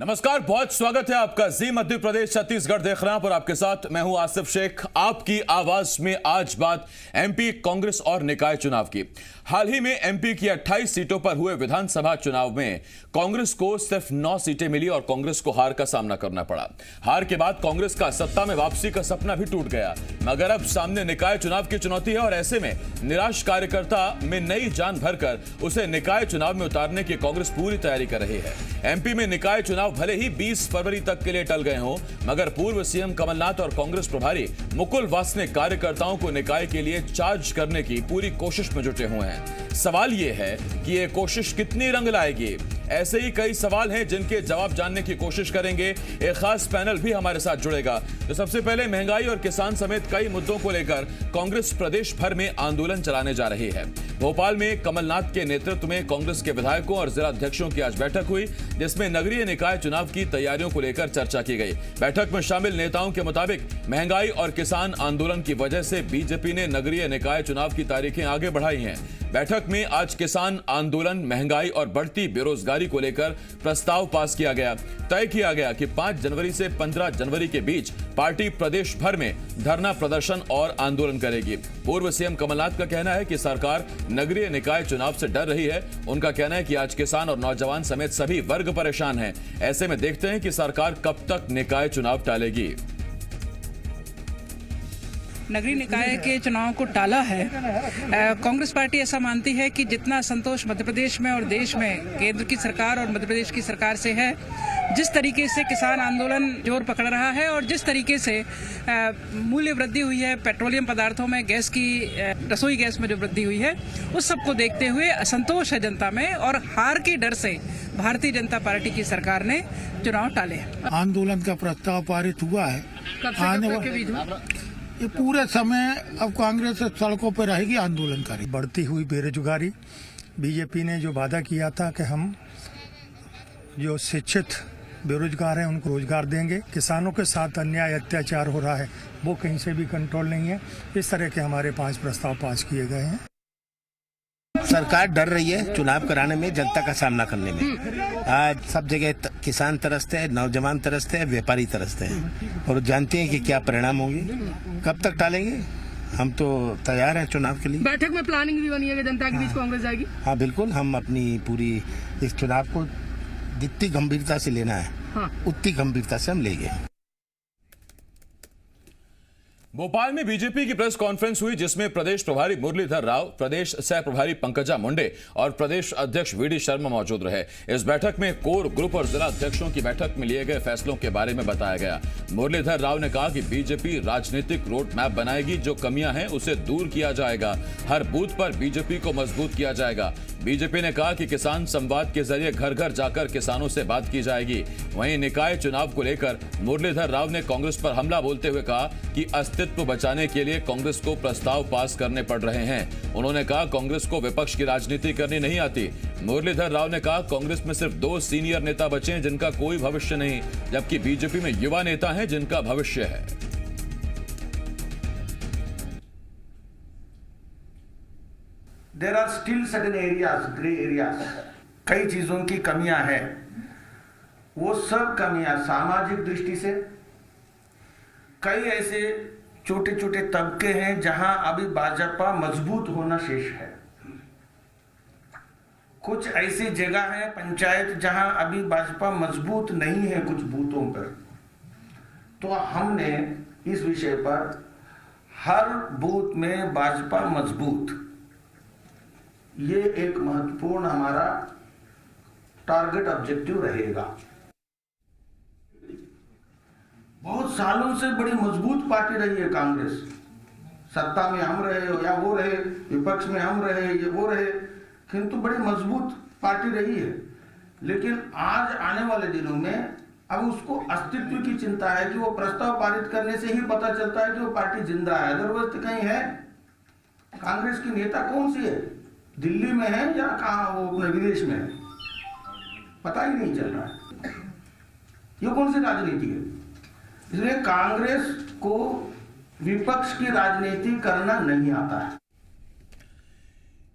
नमस्कार, बहुत स्वागत है आपका जी मध्य प्रदेश छत्तीसगढ़ देख रहे हैं और आपके साथ मैं हूं आसिफ शेख। आपकी आवाज में आज बात एमपी कांग्रेस और निकाय चुनाव की। हाल ही में एमपी की 28 सीटों पर हुए विधानसभा चुनाव में कांग्रेस को सिर्फ 9 सीटें मिली और कांग्रेस को हार का सामना करना पड़ा। हार के बाद कांग्रेस का सत्ता में वापसी का सपना भी टूट गया, मगर अब सामने निकाय चुनाव की चुनौती है और ऐसे में निराश कार्यकर्ता में नई जान भरकर उसे निकाय चुनाव में उतारने की कांग्रेस पूरी तैयारी कर रही है। एमपी में निकाय चुनाव भले ही 20 फरवरी तक के लिए टल गए हों, मगर पूर्व सीएम कमलनाथ और कांग्रेस प्रभारी मुकुल वासनिक कार्यकर्ताओं को निकाय के लिए चार्ज करने की पूरी कोशिश में जुटे हुए हैं। सवाल यह है कि यह कोशिश कितनी रंग लाएगी। ऐसे ही कई सवाल हैं जिनके जवाब जानने की कोशिश करेंगे। एक खास पैनल भी हमारे साथ जुड़ेगा। तो सबसे पहले महंगाई और किसान समेत कई मुद्दों को लेकर कांग्रेस प्रदेश भर में आंदोलन चलाने जा रही है। भोपाल में कमलनाथ के नेतृत्व में कांग्रेस के विधायकों और जिला अध्यक्षों की आज बैठक हुई, जिसमें नगरीय निकाय चुनाव की तैयारियों को लेकर चर्चा की गई। बैठक में शामिल नेताओं के मुताबिक महंगाई और किसान आंदोलन की वजह से बीजेपी ने नगरीय निकाय चुनाव की तारीखें आगे बढ़ाई हैं। बैठक में आज किसान आंदोलन, महंगाई और बढ़ती बेरोजगारी को लेकर प्रस्ताव पास किया गया। तय किया गया कि 5 जनवरी से 15 जनवरी के बीच पार्टी प्रदेश भर में धरना प्रदर्शन और आंदोलन करेगी। पूर्व सीएम कमलनाथ का कहना है कि सरकार नगरीय निकाय चुनाव से डर रही है। उनका कहना है कि आज किसान और नौजवान समेत सभी वर्ग परेशान हैं। ऐसे में देखते हैं कि सरकार कब तक निकाय चुनाव टालेगी। नगरीय निकाय के चुनाव को टाला है। कांग्रेस पार्टी ऐसा मानती है कि जितना संतोष मध्य प्रदेश में और देश में केंद्र की सरकार और मध्य प्रदेश की सरकार से है, जिस तरीके से किसान आंदोलन जोर पकड़ रहा है और जिस तरीके से मूल्य वृद्धि हुई है पेट्रोलियम पदार्थों में, गैस की रसोई गैस में जो वृद्धि हुई है, उस सब को देखते हुए असंतोष है जनता में और हार के डर से भारतीय जनता पार्टी की सरकार ने चुनाव टाले। आंदोलन का प्रस्ताव पारित हुआ है। ये पूरे समय अब कांग्रेस सड़कों पर रहेगी, आंदोलन करेगी। बढ़ती हुई बेरोजगारी, बीजेपी ने जो वादा किया था कि हम जो शिक्षित बेरोजगार हैं उनको रोजगार देंगे, किसानों के साथ अन्याय अत्याचार हो रहा है वो कहीं से भी कंट्रोल नहीं है। इस तरह के हमारे 5 प्रस्ताव पास किए गए हैं। सरकार डर रही है चुनाव कराने में, जनता का सामना करने में। आज सब जगह किसान तरसते हैं, नौजवान तरसते हैं, व्यापारी तरसते हैं और जानते हैं कि क्या परिणाम होंगे। कब तक टालेंगे? हम तो तैयार हैं चुनाव के लिए। बैठक में प्लानिंग भी बनी है कि जनता के बीच कांग्रेस जाएगी। हाँ बिल्कुल, हम अपनी पूरी इस चुनाव को जितनी गंभीरता से लेना है उतनी गंभीरता से हम लेंगे। भोपाल में बीजेपी की प्रेस कॉन्फ्रेंस हुई, जिसमें प्रदेश प्रभारी मुरलीधर राव, प्रदेश सह प्रभारी पंकजा मुंडे और प्रदेश अध्यक्ष वीडी शर्मा मौजूद रहे। इस बैठक में कोर ग्रुप और जिला अध्यक्षों की बैठक में लिए गए फैसलों के बारे में बताया गया। मुरलीधर राव ने कहा कि बीजेपी राजनीतिक रोड मैप बनाएगी, जो कमियां हैं उसे दूर किया जाएगा, हर बूथ पर बीजेपी को मजबूत किया जाएगा। बीजेपी ने कहा कि किसान संवाद के जरिए घर घर जाकर किसानों से बात की जाएगी। वहीं निकाय चुनाव को लेकर मुरलीधर राव ने कांग्रेस पर हमला बोलते हुए कहा कि अस्तित्व बचाने के लिए कांग्रेस को प्रस्ताव पास करने पड़ रहे हैं। उन्होंने कहा कांग्रेस को विपक्ष की राजनीति करनी नहीं आती। मुरलीधर राव ने कहा कांग्रेस में सिर्फ 2 सीनियर नेता बचे हैं जिनका कोई भविष्य नहीं, जबकि बीजेपी में युवा नेता हैं जिनका भविष्य है। There are still certain areas, grey areas, कई चीजों की कमियां हैं। वो सब कमियां सामाजिक दृष्टि से, कई ऐसे छोटे छोटे तबके हैं जहां अभी भाजपा मजबूत होना शेष है। कुछ ऐसी जगह है पंचायत जहां अभी भाजपा मजबूत नहीं है कुछ बूथों पर। तो हमने इस विषय पर हर बूथ में भाजपा मजबूत, ये एक महत्वपूर्ण हमारा टारगेट ऑब्जेक्टिव रहेगा। बहुत सालों से बड़ी मजबूत पार्टी रही है कांग्रेस। सत्ता में हम रहे या वो रहे, विपक्ष में हम रहे या वो रहे, किंतु बड़ी मजबूत पार्टी रही है। लेकिन आज आने वाले दिनों में अब उसको अस्तित्व की चिंता है कि वो प्रस्ताव पारित करने से ही पता चलता है कि वो पार्टी जिंदा है, अदरवाइज तो कहीं है। कांग्रेस की नेता कौन सी है, दिल्ली में है या कहाँ वो अपने विदेश में है, पता ही नहीं चल रहा है। ये कौन सी राजनीति है? इसलिए कांग्रेस को विपक्ष की राजनीति करना नहीं आता है।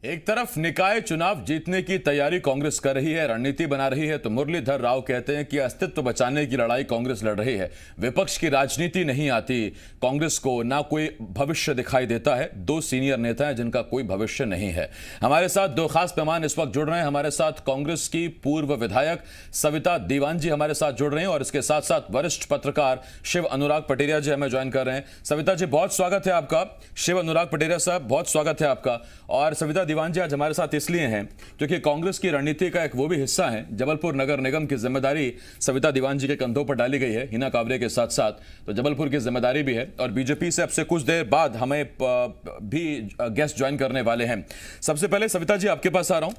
एक तरफ निकाय चुनाव जीतने की तैयारी कांग्रेस कर रही है, रणनीति बना रही है, तो मुरलीधर राव कहते हैं कि अस्तित्व बचाने की लड़ाई कांग्रेस लड़ रही है। विपक्ष की राजनीति नहीं आती कांग्रेस को, ना कोई भविष्य दिखाई देता है। दो सीनियर नेता हैं जिनका कोई भविष्य नहीं है। हमारे साथ दो खास मेहमान इस वक्त जुड़ रहे हैं। हमारे साथ कांग्रेस की पूर्व विधायक सविता दीवान जी हमारे साथ जुड़ रहे हैं और इसके साथ साथ वरिष्ठ पत्रकार शिव अनुराग पटेरिया जी हमें ज्वाइन कर रहे हैं। सविता जी बहुत स्वागत है आपका। शिव अनुराग पटेरिया साहब बहुत स्वागत है आपका। और सविता दीवान जी आज हमारे साथ इसलिए हैं क्योंकि कांग्रेस की रणनीति का एक वो भी हिस्सा है। जबलपुर नगर निगम की जिम्मेदारी सविता दीवान जी के कंधों पर डाली गई है हिना कांवरे के साथ साथ, तो जबलपुर की जिम्मेदारी भी है। और बीजेपी से अब से कुछ देर बाद हमें भी गेस्ट ज्वाइन करने वाले हैं। सबसे पहले सविता जी आपके पास आ रहा हूं।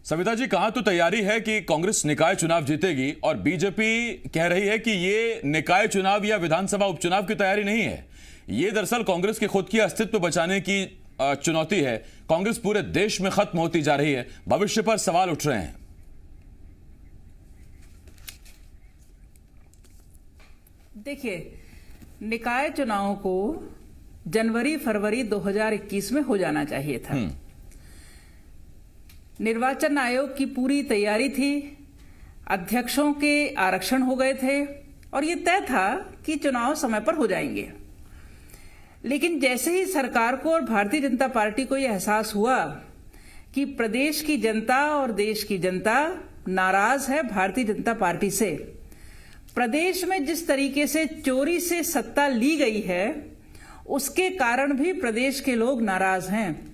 सविता जी, कहां तो तैयारी है कि कांग्रेस निकाय चुनाव जीतेगी और बीजेपी कह रही है कि ये निकाय चुनाव या विधानसभा उपचुनाव की तैयारी नहीं है, ये दरअसल कांग्रेस के खुद की अस्तित्व बचाने की चुनौती है। कांग्रेस पूरे देश में खत्म होती जा रही है, भविष्य पर सवाल उठ रहे हैं। देखिए, निकाय चुनाव को जनवरी फरवरी 2021 में हो जाना चाहिए था। निर्वाचन आयोग की पूरी तैयारी थी, अध्यक्षों के आरक्षण हो गए थे और ये तय था कि चुनाव समय पर हो जाएंगे। लेकिन जैसे ही सरकार को और भारतीय जनता पार्टी को यह एहसास हुआ कि प्रदेश की जनता और देश की जनता नाराज है भारतीय जनता पार्टी से, प्रदेश में जिस तरीके से चोरी से सत्ता ली गई है उसके कारण भी प्रदेश के लोग नाराज हैं।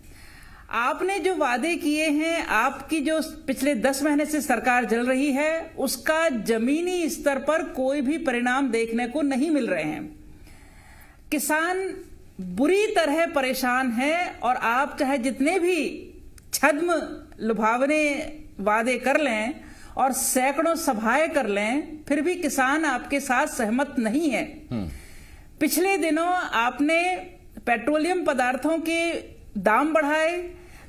आपने जो वादे किए हैं, आपकी जो पिछले 10 महीने से सरकार चल रही है, उसका जमीनी स्तर पर कोई भी परिणाम देखने को नहीं मिल रहे हैं। किसान बुरी तरह परेशान है और आप चाहे जितने भी छद्म लुभावने वादे कर लें और सैकड़ों सभाएं कर लें, फिर भी किसान आपके साथ सहमत नहीं है। पिछले दिनों आपने पेट्रोलियम पदार्थों के दाम बढ़ाए,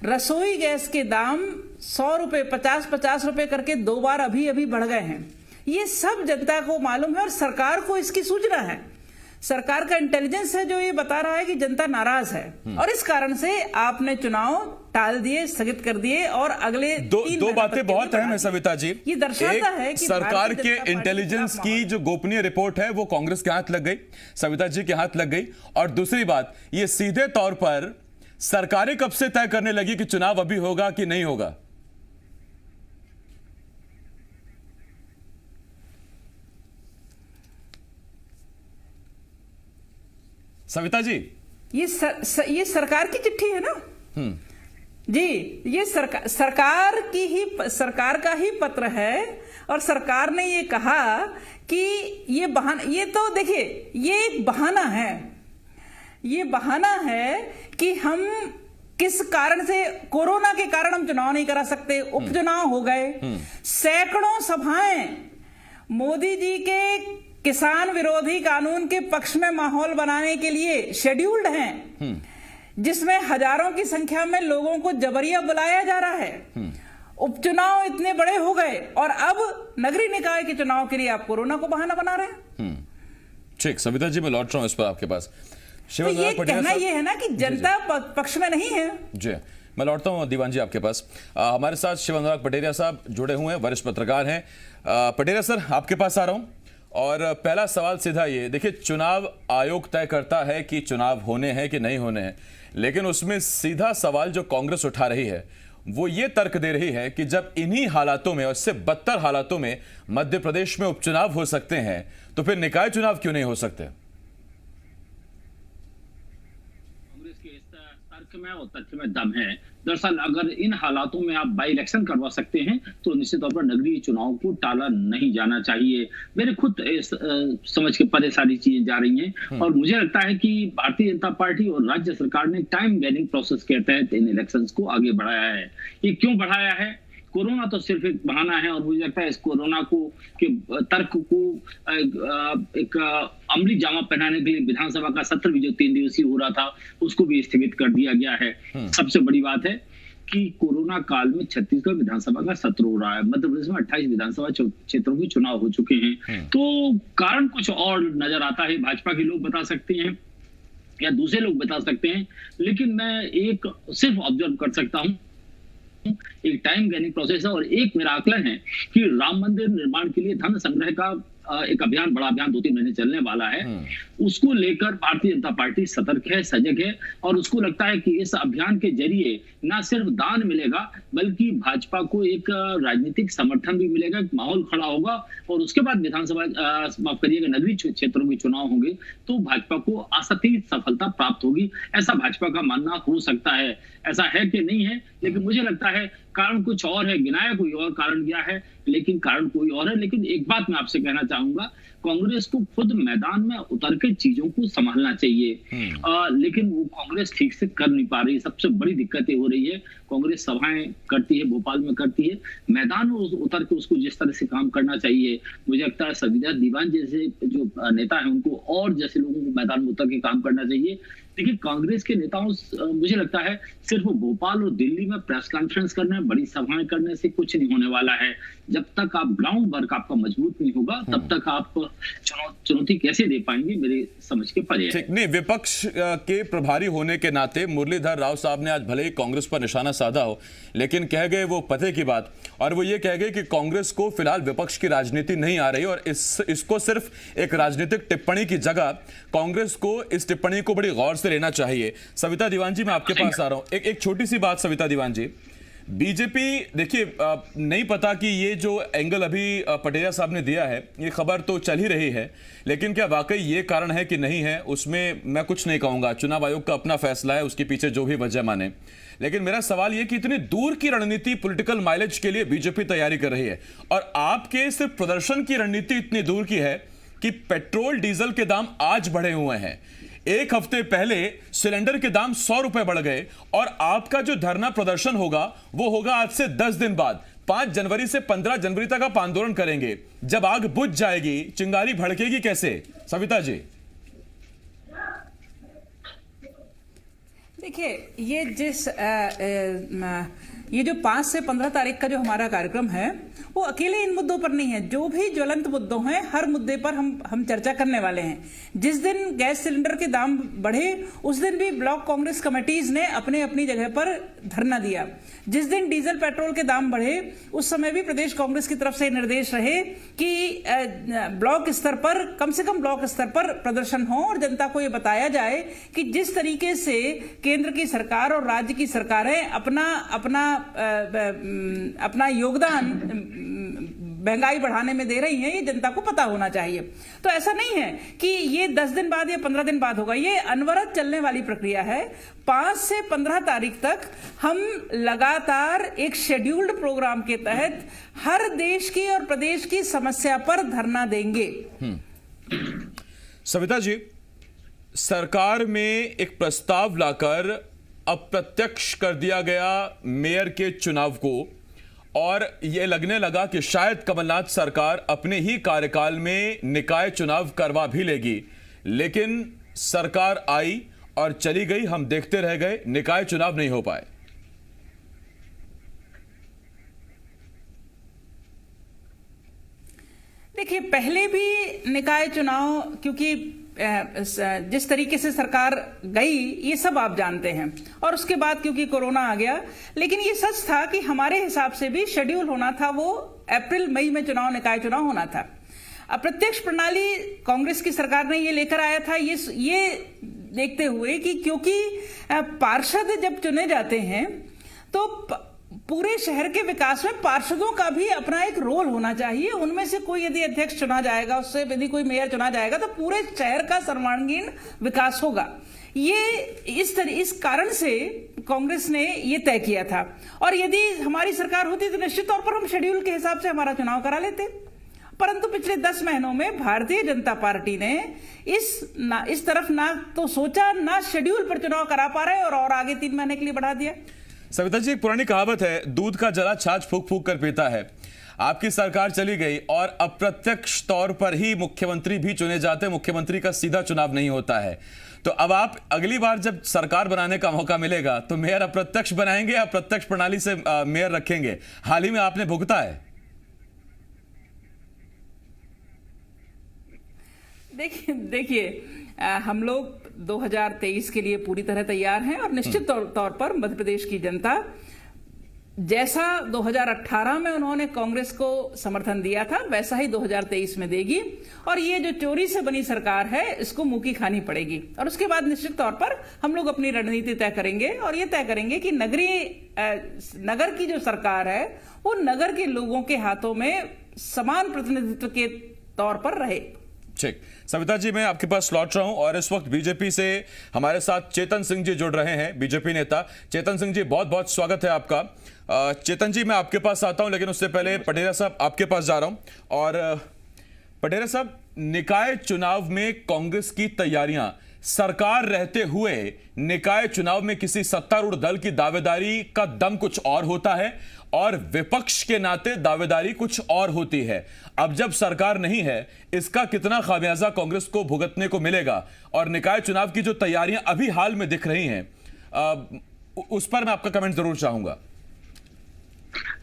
रसोई गैस के दाम 100 रुपए 50 रुपए करके 2 बार अभी बढ़ गए हैं। ये सब जनता को मालूम है और सरकार को इसकी सूचना है। सरकार का इंटेलिजेंस है जो ये बता रहा है कि जनता नाराज है और इस कारण से आपने चुनाव टाल दिए, स्थगित कर दिए और अगले दो बातें बहुत अहम है सविता जी। ये दर्शाता है कि सरकार के इंटेलिजेंस की जो गोपनीय रिपोर्ट है वो कांग्रेस के हाथ लग गई, सविता जी के हाथ लग गई। और दूसरी बात, ये सीधे तौर पर सरकारें कब से तय करने लगी कि चुनाव अभी होगा कि नहीं होगा? सविता जी, ये सरकार की चिट्ठी है ना जी, ये सरकार का ही पत्र है और सरकार ने ये कहा कि ये बहाना, ये तो देखिए ये एक बहाना है, ये बहाना है कि हम किस कारण से, कोरोना के कारण हम चुनाव नहीं करा सकते, उपचुनाव हो गए, सैकड़ों सभाएं मोदी जी के किसान विरोधी कानून के पक्ष में माहौल बनाने के लिए शेड्यूल्ड हैं, जिसमें हजारों की संख्या में लोगों को जबरिया बुलाया जा रहा है। उपचुनाव इतने बड़े हो गए और अब नगरीय निकाय के चुनाव के लिए आप कोरोना को बहाना बना रहे हैं। ठीक, सविता जी मैं लौट रहा हूं इस पर आपके पास। तो ये कहना ये है ना कि जनता पक्ष में नहीं है। जी, मैं लौटता हूं दीवान जी आपके पास। हमारे साथ शिव अनुराग पटेरिया साहब जुड़े हुए हैं, वरिष्ठ पत्रकार हैं। पटेरिया सर आपके पास आ रहा हूं और पहला सवाल सीधा ये, देखिए चुनाव आयोग तय करता है कि चुनाव होने हैं कि नहीं होने हैं, लेकिन उसमें सीधा सवाल जो कांग्रेस उठा रही है वो ये तर्क दे रही है कि जब इन्हीं हालातों में और इससे बदतर हालातों में मध्य प्रदेश में उपचुनाव हो सकते हैं तो फिर निकाय चुनाव क्यों नहीं हो सकते? कांग्रेस के इस तर्क में और तथ्य में दम है। दरअसल अगर इन हालातों में आप बाई इलेक्शन करवा सकते हैं तो निश्चित तौर पर नगरीय चुनाव को टाला नहीं जाना चाहिए। मेरे खुद समझ के परे सारी चीजें जा रही हैं और मुझे लगता है कि भारतीय जनता पार्टी और राज्य सरकार ने टाइम वेनिंग प्रोसेस के तहत इन इलेक्शंस को आगे बढ़ाया है। ये क्यों बढ़ाया है? कोरोना तो सिर्फ एक बहाना है और मुझे लगता है इस कोरोना को के तर्क को एक अमली जामा पहनाने के लिए विधानसभा का सत्र भी जो 3 दिवसीय हो रहा था उसको भी स्थगित कर दिया गया है। सबसे बड़ी बात है कि कोरोना काल में छत्तीसगढ़ विधानसभा का सत्र हो रहा है, मध्य प्रदेश में 28 विधानसभा क्षेत्रों के चुनाव हो चुके हैं, तो कारण कुछ और नजर आता है। भाजपा के लोग बता सकते हैं या दूसरे लोग बता सकते हैं, लेकिन मैं एक सिर्फ ऑब्जर्व कर सकता हूं, एक टाइम गेनिंग प्रोसेस है और एक मेरा आकलन है कि राम मंदिर निर्माण के लिए धन संग्रह का एक अभियान, बड़ा अभियान 2-3 महीने चलने वाला है। उसको लेकर भारतीय जनता पार्टी सतर्क है, सजग है और उसको लगता है कि इस अभियान के जरिए ना सिर्फ दान मिलेगा बल्कि भाजपा को एक राजनीतिक समर्थन भी मिलेगा, एक माहौल खड़ा होगा और उसके बाद विधानसभा माफ करिएगा नगरीय क्षेत्रों के चुनाव होंगे तो भाजपा को आशातीत सफलता प्राप्त होगी, ऐसा भाजपा का मानना हो सकता है। ऐसा है कि नहीं है, लेकिन मुझे लगता है कारण कुछ और है, गिनाया कोई और कारण गया है लेकिन कारण कोई और है। लेकिन एक बात मैं आपसे कहना चाहूंगा, कांग्रेस को खुद मैदान में उतर के चीजों को संभालना चाहिए, लेकिन वो कांग्रेस ठीक से कर नहीं पा रही। सबसे बड़ी दिक्कत हो रही है, कांग्रेस सभाएं करती है, भोपाल में करती है, मैदान में उतर के उसको जिस तरह से काम करना चाहिए, मुझे लगता है संविदा दीवान जैसे जो नेता है उनको और जैसे लोगों को मैदान में उतर के काम करना चाहिए। देखिए कांग्रेस के नेताओं मुझे लगता है सिर्फ भोपाल और दिल्ली में प्रेस कॉन्फ्रेंस करने, बड़ी सभाएं करने से कुछ नहीं होने वाला है। जब तक आप ग्राउंड वर्क आपका मजबूत नहीं होगा तब तक आप चुनौती कैसे दे पाएंगे, मेरी समझ के परे है। ठीक नहीं, विपक्ष के प्रभारी होने के नाते मुरलीधर राव साहब ने आज भले ही कांग्रेस पर निशाना साधा हो, लेकिन कह गए वो पते की बात, और वो ये कह गए कि कांग्रेस को फिलहाल विपक्ष की राजनीति नहीं आ रही और इसको सिर्फ एक राजनीतिक टिप्पणी की जगह कांग्रेस को इस टिप्पणी को बड़ी गौर से लेना चाहिए। सविता दीवान जी, मैं आपके पास आ रहा हूं। एक छोटी सी बात सविता दीवान जी, बीजेपी देखिए नहीं पता कि ये जो एंगल अभी पटेरिया साहब ने दिया है, ये खबर तो चल ही रही है, लेकिन क्या वाकई ये कारण है कि नहीं है, उसमें मैं कुछ नहीं कहूंगा, चुनाव आयोग का अपना फैसला है, उसके पीछे जो भी वजह माने। लेकिन मेरा सवाल ये कि इतनी दूर की रणनीति पॉलिटिकल माइलेज के लिए बीजेपी तैयारी कर रही है और आपके सिर्फ प्रदर्शन की रणनीति इतनी दूर की है कि पेट्रोल डीजल के दाम आज बढ़े हुए हैं। एक हफ्ते पहले सिलेंडर के दाम 100 रुपए बढ़ गए और आपका जो धरना प्रदर्शन होगा वो होगा आज से 10 दिन बाद, 5 जनवरी से 15 जनवरी तक आप आंदोलन करेंगे। जब आग बुझ जाएगी, चिंगारी भड़केगी कैसे, सविता जी? देखिए ये जो 5 से 15 तारीख का जो हमारा कार्यक्रम है वो अकेले इन मुद्दों पर नहीं है, जो भी ज्वलंत मुद्दों हैं हर मुद्दे पर हम चर्चा करने वाले हैं। जिस दिन गैस सिलेंडर के दाम बढ़े उस दिन भी ब्लॉक कांग्रेस कमेटीज ने अपनी जगह पर धरना दिया। जिस दिन डीजल पेट्रोल के दाम बढ़े उस समय भी प्रदेश कांग्रेस की तरफ से निर्देश रहे कि ब्लॉक स्तर पर, कम से कम ब्लॉक स्तर पर प्रदर्शन हो और जनता को यह बताया जाए कि जिस तरीके से केंद्र की सरकार और राज्य की सरकारें अपना योगदान महंगाई बढ़ाने में दे रही हैं, ये जनता को पता होना चाहिए। तो ऐसा नहीं है कि ये 10 दिन बाद या 15 दिन बाद होगा, ये अनवरत चलने वाली प्रक्रिया है। 5 से 15 तारीख तक हम लगातार एक शेड्यूल्ड प्रोग्राम के तहत हर देश की और प्रदेश की समस्या पर धरना देंगे। सविता जी, सरकार में एक प्रस्ताव लाकर अप्रत्यक्ष कर दिया गया मेयर के चुनाव को और यह लगने लगा कि शायद कमलनाथ सरकार अपने ही कार्यकाल में निकाय चुनाव करवा भी लेगी, लेकिन सरकार आई और चली गई, हम देखते रह गए, निकाय चुनाव नहीं हो पाए। देखिए पहले भी निकाय चुनाव, क्योंकि जिस तरीके से सरकार गई ये सब आप जानते हैं, और उसके बाद क्योंकि कोरोना आ गया, लेकिन ये सच था कि हमारे हिसाब से भी शेड्यूल होना था, वो अप्रैल मई में निकाय चुनाव होना था। अप्रत्यक्ष प्रणाली कांग्रेस की सरकार ने ये लेकर आया था, ये देखते हुए कि क्योंकि पार्षद जब चुने जाते हैं तो पूरे शहर के विकास में पार्षदों का भी अपना एक रोल होना चाहिए। उनमें से कोई यदि अध्यक्ष चुना जाएगा, उससे यदि कोई मेयर चुना जाएगा तो पूरे शहर का सर्वांगीण विकास होगा। ये इस कारण से कांग्रेस ने ये तय किया था, और यदि हमारी सरकार होती तो निश्चित तौर पर हम शेड्यूल के हिसाब से हमारा चुनाव करा लेते। परंतु पिछले 10 महीनों में भारतीय जनता पार्टी ने इस तरफ ना तो सोचा, ना शेड्यूल पर चुनाव करा पा रहे और आगे 3 महीने के लिए बढ़ा दिया। सविता जी, एक पुरानी कहावत है, दूध का जला छाछ फूक फूक कर पीता है। आपकी सरकार चली गई और अप्रत्यक्ष तौर पर ही मुख्यमंत्री भी चुने जाते हैं, मुख्यमंत्री का सीधा चुनाव नहीं होता है। तो अब आप अगली बार जब सरकार बनाने का मौका मिलेगा तो मेयर अप्रत्यक्ष बनाएंगे या प्रत्यक्ष प्रणाली से मेयर रखेंगे? हाल ही में आपने भुगता है। देखिए हम लोग 2023 के लिए पूरी तरह तैयार हैं और निश्चित तौर पर मध्य प्रदेश की जनता जैसा 2018 में उन्होंने कांग्रेस को समर्थन दिया था वैसा ही 2023 में देगी और ये जो चोरी से बनी सरकार है इसको मुंह की खानी पड़ेगी और उसके बाद निश्चित तौर पर हम लोग अपनी रणनीति तय करेंगे और ये तय करेंगे कि नगर की जो सरकार है वो नगर के लोगों के हाथों में समान प्रतिनिधित्व के तौर पर रहे। ठीक, सविता जी मैं आपके पास लौट रहा हूं और इस वक्त बीजेपी से हमारे साथ चेतन सिंह जी जुड़ रहे हैं, बीजेपी नेता। चेतन सिंह जी बहुत बहुत स्वागत है आपका। चेतन जी मैं आपके पास आता हूं लेकिन उससे पहले पटेरा साहब आपके पास जा रहा हूं। और पटेरा साहब, निकाय चुनाव में कांग्रेस की तैयारियां, सरकार रहते हुए निकाय चुनाव में किसी सत्तारूढ़ दल की दावेदारी का दम कुछ और होता है और विपक्ष के नाते दावेदारी कुछ और होती है। अब जब सरकार नहीं है इसका कितना खामियाजा कांग्रेस को भुगतने को मिलेगा और निकाय चुनाव की जो तैयारियां अभी हाल में दिख रही हैं उस पर मैं आपका कमेंट जरूर चाहूंगा।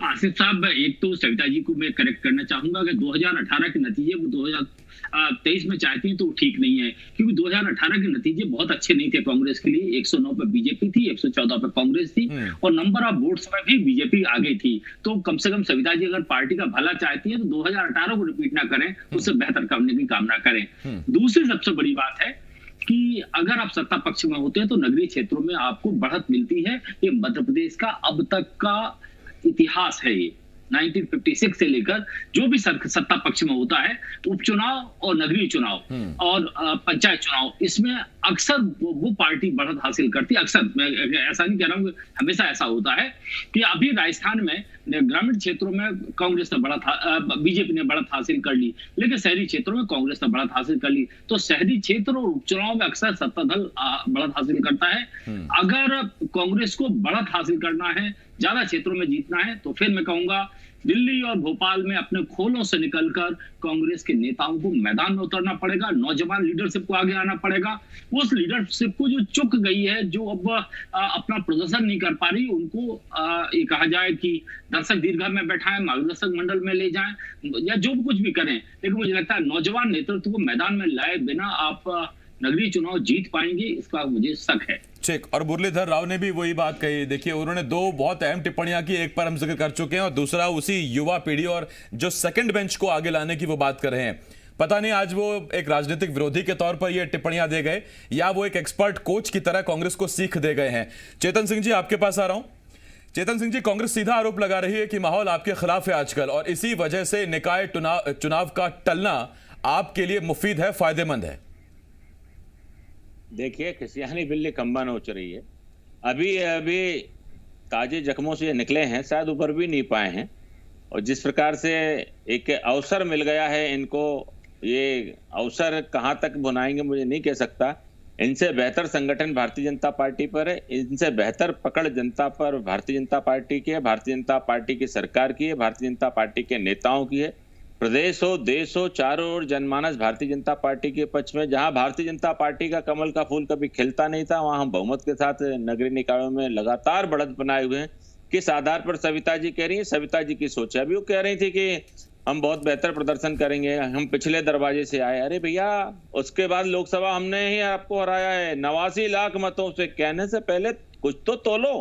आसिफ साहब, एक तो सविता जी को मैं करेक्ट करना चाहूंगा कि 2018 के नतीजे वो 2023 में चाहती हैं तो ठीक नहीं है, क्योंकि 2018 के नतीजे बहुत अच्छे नहीं थे कांग्रेस के लिए। 109 पे बीजेपी थी, 114 पे कांग्रेस थी और नंबर ऑफ वोट्स में भी बीजेपी आगे थी। तो कम से कम सविता जी अगर पार्टी का भला चाहती है तो 2018 को रिपीट ना करें, उससे बेहतर करने की कामना करें। दूसरी सबसे बड़ी बात है कि अगर आप सत्ता पक्ष में होते हैं तो नगरीय क्षेत्रों में आपको बढ़त मिलती है। ये मध्य प्रदेश का अब तक का इतिहास है। ये 1956 से लेकर जो भी सत्ता पक्ष में होता है, उपचुनाव और नगरीय चुनाव और पंचायत चुनाव, इसमें अक्सर वो पार्टी बढ़त हासिल करती है। अक्सर, मैं ऐसा नहीं कह रहा हूँ, हमेशा ऐसा होता है कि अभी राजस्थान में ग्रामीण क्षेत्रों में कांग्रेस ने बीजेपी ने बढ़त हासिल कर ली, लेकिन शहरी क्षेत्रों में कांग्रेस ने बढ़त हासिल कर ली। तो शहरी क्षेत्र और उपचुनाव में अक्सर सत्ता दल बढ़त हासिल करता है। अगर कांग्रेस को बढ़त हासिल करना है, ज्यादा क्षेत्रों में जीतना है, तो फिर मैं कहूंगा दिल्ली और भोपाल में अपने खोलों से निकलकर कांग्रेस के नेताओं को मैदान में उतरना पड़ेगा, नौजवान लीडरशिप को आगे आना पड़ेगा। उस लीडरशिप को जो चुक गई है, जो अब अपना प्रदर्शन नहीं कर पा रही, उनको ये कहा जाए कि दर्शक दीर्घा में बैठाएं, मार्गदर्शक मंडल में ले जाएं या जो कुछ भी करें, लेकिन मुझे लगता है नौजवान नेतृत्व को मैदान में लाए बिना आप नगरीय चुनाव जीत पाएंगे, इसका मुझे शक है। ठीक, और मुरलीधर राव ने भी वही बात कही। देखिए, उन्होंने दो बहुत अहम टिप्पणियां की, एक पर हम जिक्र कर चुके हैं और दूसरा उसी युवा पीढ़ी और जो सेकंड बेंच को आगे लाने की वो बात कर रहे हैं। पता नहीं आज वो एक राजनीतिक विरोधी के तौर पर ये टिप्पणियां दे गए या वो एक एक्सपर्ट कोच की तरह कांग्रेस को सीख दे गए हैं। चेतन सिंह जी आपके पास आ रहा हूं। चेतन सिंह जी, कांग्रेस सीधा आरोप लगा रही है कि माहौल आपके खिलाफ है आजकल और इसी वजह से निकाय चुनाव का टलना आपके लिए मुफीद है, फायदेमंद है। देखिए, खिसियानी बिल्ली खंबा नोच रही है। अभी ताजे जख्मों से निकले हैं, शायद उभर भी नहीं पाए हैं और जिस प्रकार से एक अवसर मिल गया है इनको, ये अवसर कहां तक बुनाएंगे मुझे नहीं कह सकता। इनसे बेहतर संगठन भारतीय जनता पार्टी पर है, इनसे बेहतर पकड़ जनता पर भारतीय जनता पार्टी की है, भारतीय जनता पार्टी की सरकार की है, भारतीय जनता पार्टी के नेताओं की है। प्रदेश हो, देश हो, चारों ओर जनमानस भारतीय जनता पार्टी के पक्ष में। जहां भारतीय जनता पार्टी का कमल का फूल कभी खिलता नहीं था, वहां हम बहुमत के साथ नगरीय निकायों में लगातार बढ़त बनाए हुए हैं। किस आधार पर सविता जी कह रही है? सविता जी की सोच है। अभी वो कह रही थी कि हम बहुत बेहतर प्रदर्शन करेंगे, हम पिछले दरवाजे से आए। अरे भैया, उसके बाद लोकसभा हमने ही आपको हराया है 89 लाख मतों से। कहने से पहले कुछ तो तोलो,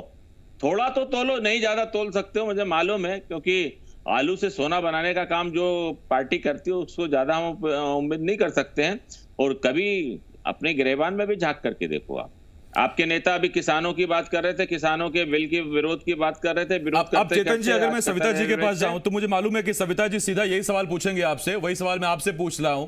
थोड़ा तो तोलो। नहीं ज्यादा तोल सकते हो, मुझे मालूम है, क्योंकि आलू से सोना बनाने का काम जो पार्टी करती है उसको ज्यादा हम उम्मीद नहीं कर सकते हैं। और कभी अपने गिरेबान में भी झांक करके देखो। आपके नेता अभी किसानों की बात कर रहे थे, किसानों के बिल की विरोध की बात कर रहे थे। अब चेतन जी, अगर मैं सविता जी के पास जाऊं तो मुझे मालूम है कि सविता जी सीधा यही सवाल पूछेंगे आपसे, वही सवाल मैं आपसे पूछ रहा हूं।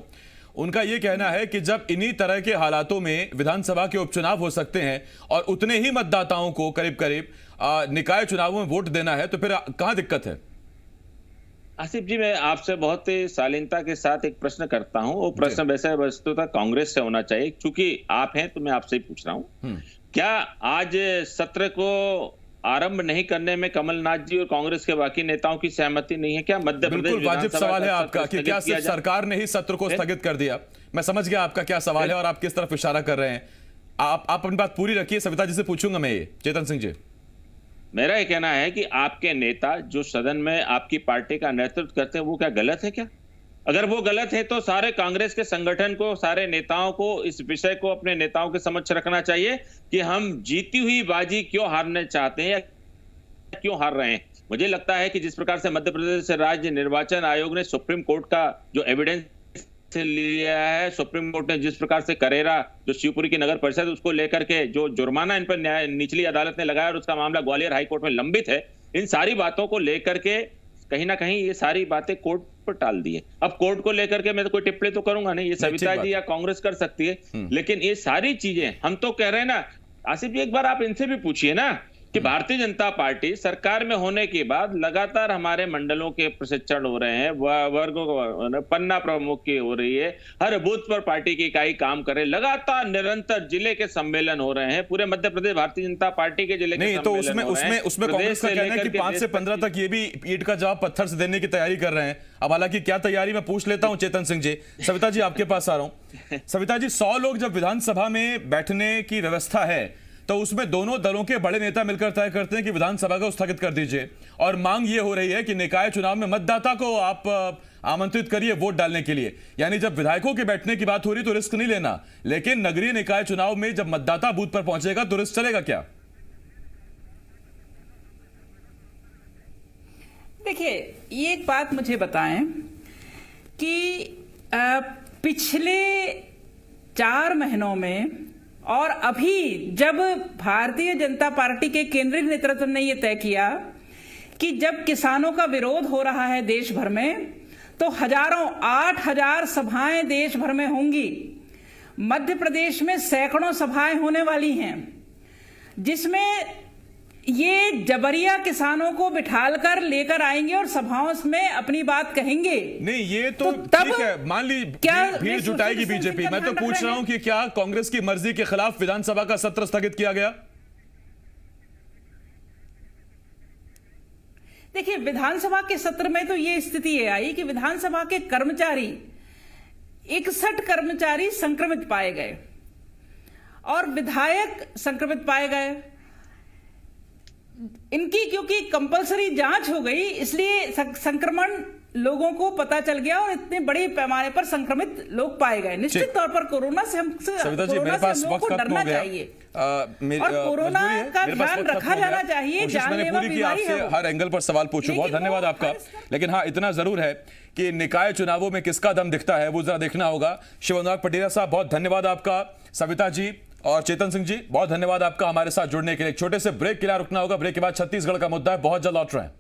उनका यह कहना है कि जब इन्हीं तरह के हालातों में विधानसभा के उपचुनाव हो सकते हैं और उतने ही मतदाताओं को करीब करीब निकाय चुनावों में वोट देना है, तो फिर कहां दिक्कत है? आसिफ जी, मैं आपसे बहुत ही शालीनता के साथ एक प्रश्न करता हूं। वो प्रश्न वैसे वस्तुतः कांग्रेस से होना चाहिए, क्योंकि आप हैं तो मैं आपसे ही पूछ रहा हूं। क्या आज सत्र को आरंभ नहीं करने में कमलनाथ जी और कांग्रेस के बाकी नेताओं की सहमति नहीं है? क्या मध्य प्रदेश बिल्कुल वाजिब सवाल है आपका कि क्या सिर्फ सरकार ने ही सत्र को स्थगित कर दिया? मैं समझ गया आपका क्या सवाल है और आप किस तरफ इशारा कर रहे हैं। आप अपनी बात पूरी रखिए, सविता जी से पूछूंगा मैं ये। चेतन सिंह जी, मेरा ये कहना है कि आपके नेता जो सदन में आपकी पार्टी का नेतृत्व करते हैं, वो क्या गलत है? क्या अगर वो गलत है तो सारे कांग्रेस के संगठन को, सारे नेताओं को इस विषय को अपने नेताओं के समक्ष रखना चाहिए कि हम जीती हुई बाजी क्यों हारना चाहते हैं या क्यों हार रहे हैं। मुझे लगता है कि जिस प्रकार से मध्य प्रदेश राज्य निर्वाचन आयोग ने सुप्रीम कोर्ट का जो एविडेंस लिया है, सुप्रीम कोर्ट ने जिस प्रकार से करेरा जो शिवपुरी की नगर परिषद उसको लेकर के जो जुर्माना इन पर निचली अदालत ने लगाया और उसका मामला ग्वालियर हाई कोर्ट में लंबित है, इन सारी बातों को लेकर के कहीं ना कहीं ये सारी बातें कोर्ट पर टाल दी है। अब कोर्ट को लेकर के मैं तो कोई टिप्पणी तो करूंगा नहीं, ये सविता जी या कांग्रेस कर सकती है, लेकिन ये सारी चीजें हम तो कह रहे हैं ना। आसिफ जी, एक बार आप इनसे भी पूछिए ना कि भारतीय जनता पार्टी सरकार में होने के बाद लगातार हमारे मंडलों के प्रशिक्षण हो रहे हैं, वर्गों पन्ना प्रमुख की हो रही है, हर बूथ पर पार्टी की इकाई काम करे, लगातार निरंतर जिले के सम्मेलन हो रहे हैं, पूरे मध्य प्रदेश भारतीय जनता पार्टी के जिले के नहीं, तो उसमें कांग्रेस का कहना है कि 5 से 15 तक ये भी ईंट का जवाब पत्थर से देने की तैयारी कर रहे हैं। अब हालांकि क्या तैयारी, मैं पूछ लेता हूं चेतन सिंह जी। सविता जी, आपके पास आ रहा हूं। सविता जी, 100 लोग जब विधानसभा में बैठने की व्यवस्था है तो उसमें दोनों दलों के बड़े नेता मिलकर तय करते हैं कि विधानसभा को स्थगित कर दीजिए, और मांग ये हो रही है कि निकाय चुनाव में मतदाता को आप आमंत्रित करिए वोट डालने के लिए। यानी जब विधायकों के बैठने की बात हो रही तो रिस्क नहीं लेना, लेकिन नगरीय निकाय चुनाव में जब मतदाता बूथ पर पहुंचेगा तो रिस्क चलेगा क्या? देखिए, ये एक बात मुझे बताएं कि पिछले 4 महीनों में और अभी जब भारतीय जनता पार्टी के केंद्रीय नेतृत्व ने यह तय किया कि जब किसानों का विरोध हो रहा है देश भर में, तो 8,000 सभाएं देश भर में होंगी। मध्य प्रदेश में सैकड़ों सभाएं होने वाली हैं, जिसमें ये जबरिया किसानों को बिठालकर लेकर आएंगे और सभाओं में अपनी बात कहेंगे। नहीं, ये तो ठीक है, मान ली भीड़ जुटाएगी बीजेपी। मैं तो पूछ रहा हूं कि क्या कांग्रेस की मर्जी के खिलाफ विधानसभा का सत्र स्थगित किया गया? देखिए, विधानसभा के सत्र में तो ये स्थिति आई कि विधानसभा के कर्मचारी 61 कर्मचारी संक्रमित पाए गए और विधायक संक्रमित पाए गए। इनकी क्योंकि कंपलसरी जांच हो गई, इसलिए संक्रमण लोगों को पता चल गया और इतने बड़े पैमाने पर संक्रमित लोग पाए गए। निश्चित तौर पर कोरोना से हम लोगों को डरना चाहिए और कोरोना का ध्यान रखा जाना चाहिए। जानलेवा बीमारी है। हर एंगल पर सवाल पूछूं, बहुत धन्यवाद आपका। लेकिन हाँ, इतना जरूर है कि निकाय चुनावों में किसका दम दिखता है वो जरा देखना होगा। शिव अनुराग पटेरिया साहब, बहुत धन्यवाद आपका। सविता जी और चेतन सिंह जी, बहुत धन्यवाद आपका हमारे साथ जुड़ने के लिए। एक छोटे से ब्रेक के लिए रुकना होगा, ब्रेक के बाद छत्तीसगढ़ का मुद्दा है, बहुत जल्द लौट रहे हैं।